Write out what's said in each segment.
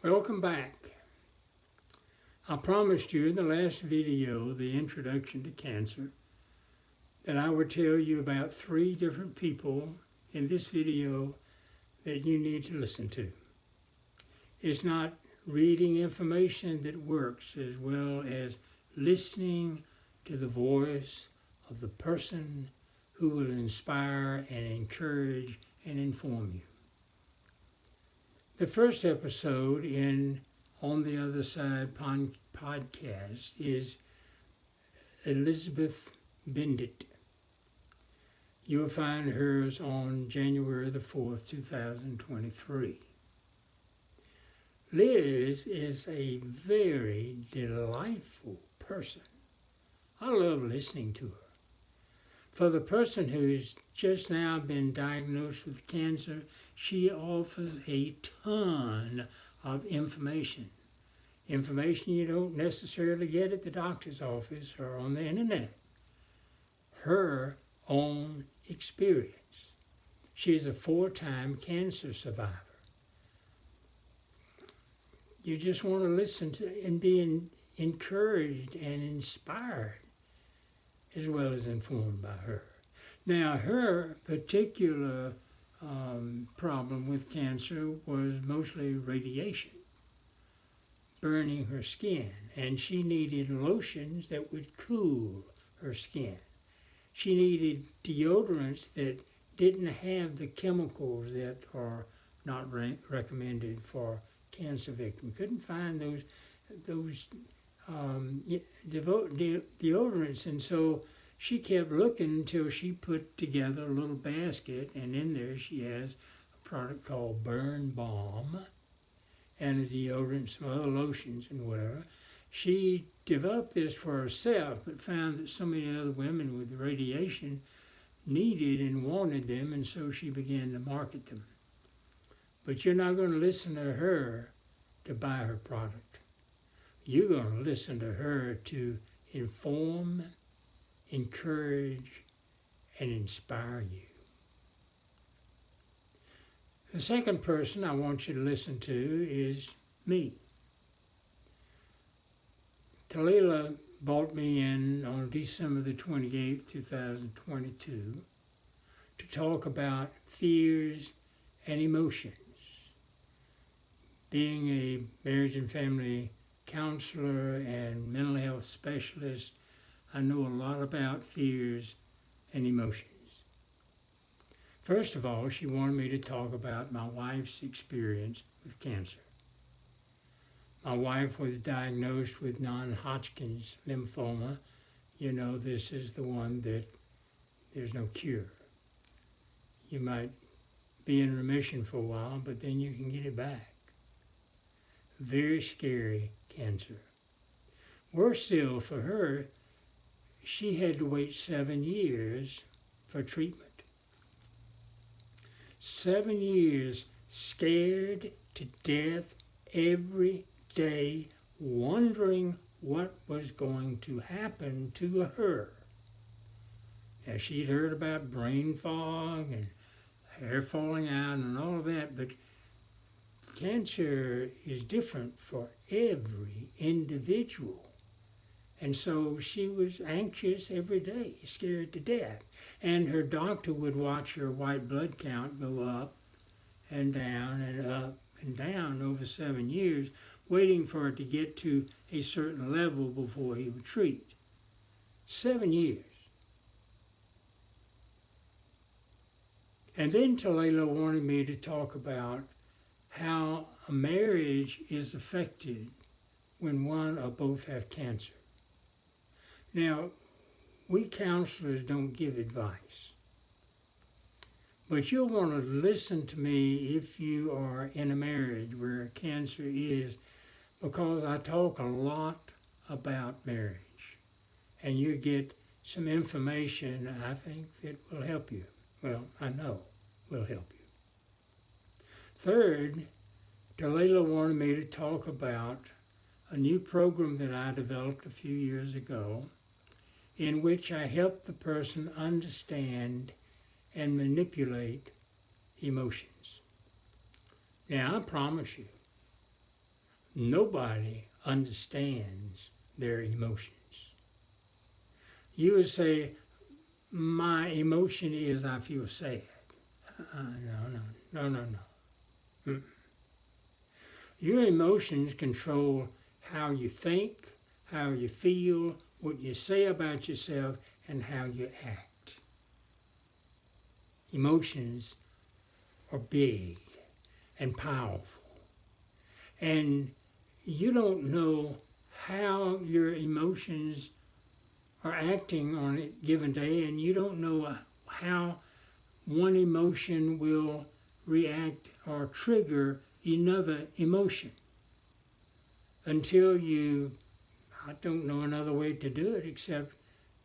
Welcome back. I promised you in the last video, the introduction to cancer, that I would tell you about 3 different people in this video that you need to listen to. It's not reading information that works as well as listening to the voice of the person who will inspire and encourage and inform you. The first episode in On the Other Side podcast is Elizabeth Benditt. You will find hers on January the 4th, 2023. Liz is a very delightful person. I love listening to her. For the person who's just now been diagnosed with cancer, she offers a ton of information. Information you don't necessarily get at the doctor's office or on the internet. Her own experience. She's a 4-time cancer survivor. You just want to listen to and be encouraged and inspired as well as informed by her. Now, her particular problem with cancer was mostly radiation, burning her skin, and she needed lotions that would cool her skin. She needed deodorants that didn't have the chemicals that are not recommended for cancer victims. Couldn't find those deodorants, and so she kept looking until she put together a little basket, and in there she has a product called Burn Balm and a deodorant, some other lotions and whatever. She developed this for herself, but found that so many other women with radiation needed and wanted them, and so she began to market them. But you're not going to listen to her to buy her product. You're going to listen to her to inform, encourage, and inspire you. The second person I want you to listen to is me. Talila brought me in on December the 28th, 2022 to talk about fears and emotions. Being a marriage and family counselor and mental health specialist, I know a lot about fears and emotions. First of all, she wanted me to talk about my wife's experience with cancer. My wife was diagnosed with non-Hodgkin's lymphoma. You know, this is the one that there's no cure. You might be in remission for a while, but then you can get it back. Very scary cancer. Worse still for her, she had to wait 7 years for treatment. 7 years scared to death every day, wondering what was going to happen to her. Now, she'd heard about brain fog and hair falling out and all of that, but cancer is different for every individual. And so she was anxious every day, scared to death. And her doctor would watch her white blood count go up and down and up and down over 7 years, waiting for it to get to a certain level before he would treat. 7 years. And then Talila wanted me to talk about how a marriage is affected when one or both have cancer. Now, we counselors don't give advice, but you'll want to listen to me if you are in a marriage where cancer is, because I talk a lot about marriage, and you get some information I think that will help you. Well, I know will help you. Third, Talila wanted me to talk about a new program that I developed a few years ago, in which I help the person understand and manipulate emotions. Now, I promise you, Nobody understands their emotions. You would say, my emotion is I feel sad. No. Your emotions control how you think, how you feel, what you say about yourself, and how you act. Emotions are big and powerful. And you don't know how your emotions are acting on a given day, and you don't know how one emotion will react or trigger another emotion until you, I don't know another way to do it except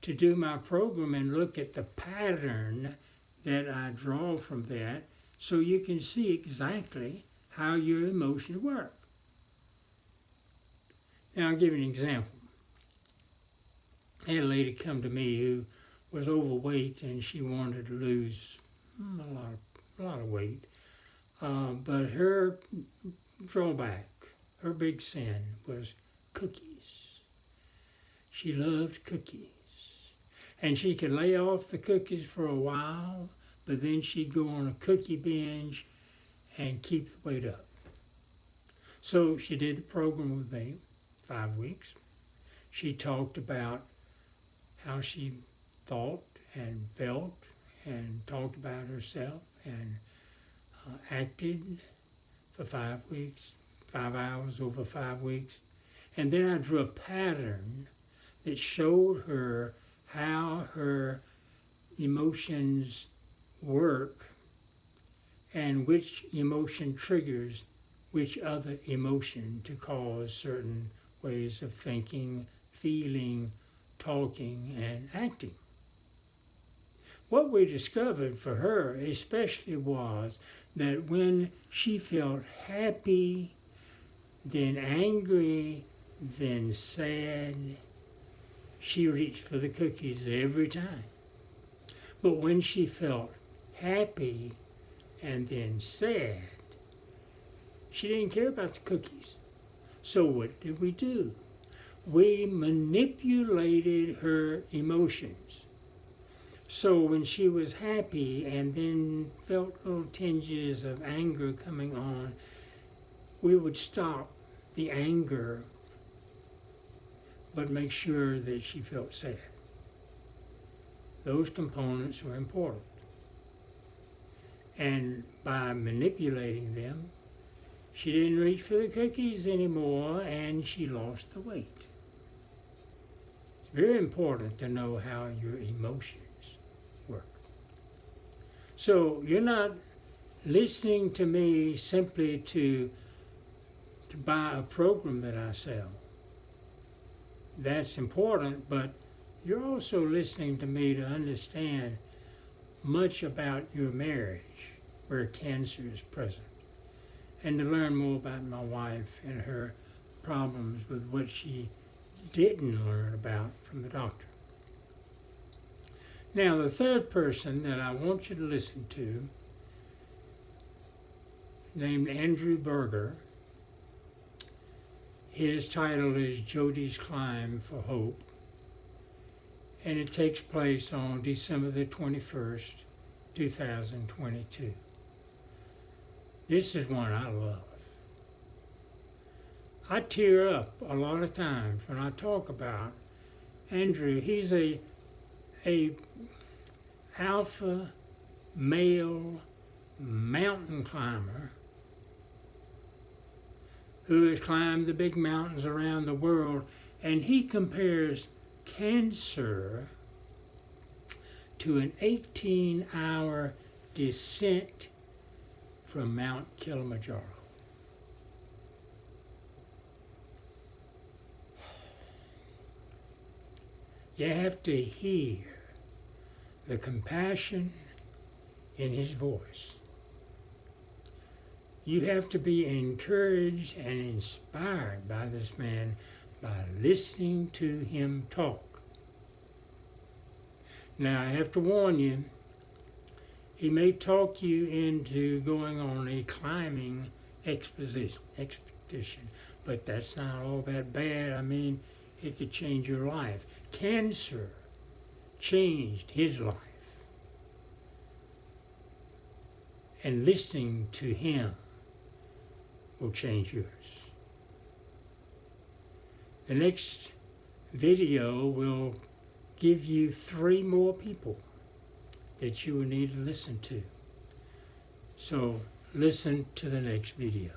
to do my program and look at the pattern that I draw from that so you can see exactly how your emotions work. Now, I'll give you an example. I had a lady come to me who was overweight and she wanted to lose a lot of weight. But her drawback, her big sin was cookies. She loved cookies. And she could lay off the cookies for a while, but then she'd go on a cookie binge and keep the weight up. So she did the program with me, 5 weeks. She talked about how she thought and felt and talked about herself and acted for 5 weeks, 5 hours over 5 weeks. And then I drew a pattern that showed her how her emotions work and which emotion triggers which other emotion to cause certain ways of thinking, feeling, talking, and acting. What we discovered for her especially was that when she felt happy, then angry, then sad, she reached for the cookies every time. But when she felt happy and then sad, she didn't care about the cookies. So what did we do? We manipulated her emotions. So when she was happy and then felt little tinges of anger coming on, we would stop the anger, but make sure that she felt sad. Those components were important. And by manipulating them, she didn't reach for the cookies anymore and she lost the weight. It's very important to know how your emotions work. So you're not listening to me simply to buy a program that I sell. That's important, but you're also listening to me to understand much about your marriage where cancer is present, and to learn more about my wife and her problems with what she didn't learn about from the doctor. Now, the third person that I want you to listen to, named Andrew Buerger, his title is Jody's Climb for Hope, and it takes place on December the 21st, 2022. This is one I love. I tear up a lot of times when I talk about Andrew. He's a alpha male mountain climber who has climbed the big mountains around the world, and he compares cancer to an 18-hour descent from Mount Kilimanjaro. You have to hear the compassion in his voice. You have to be encouraged and inspired by this man by listening to him talk. Now, I have to warn you, he may talk you into going on a climbing expedition, but that's not all that bad. I mean, it could change your life. Cancer changed his life. And listening to him will change yours. The next video will give you 3 more people that you will need to listen to. So listen to the next video.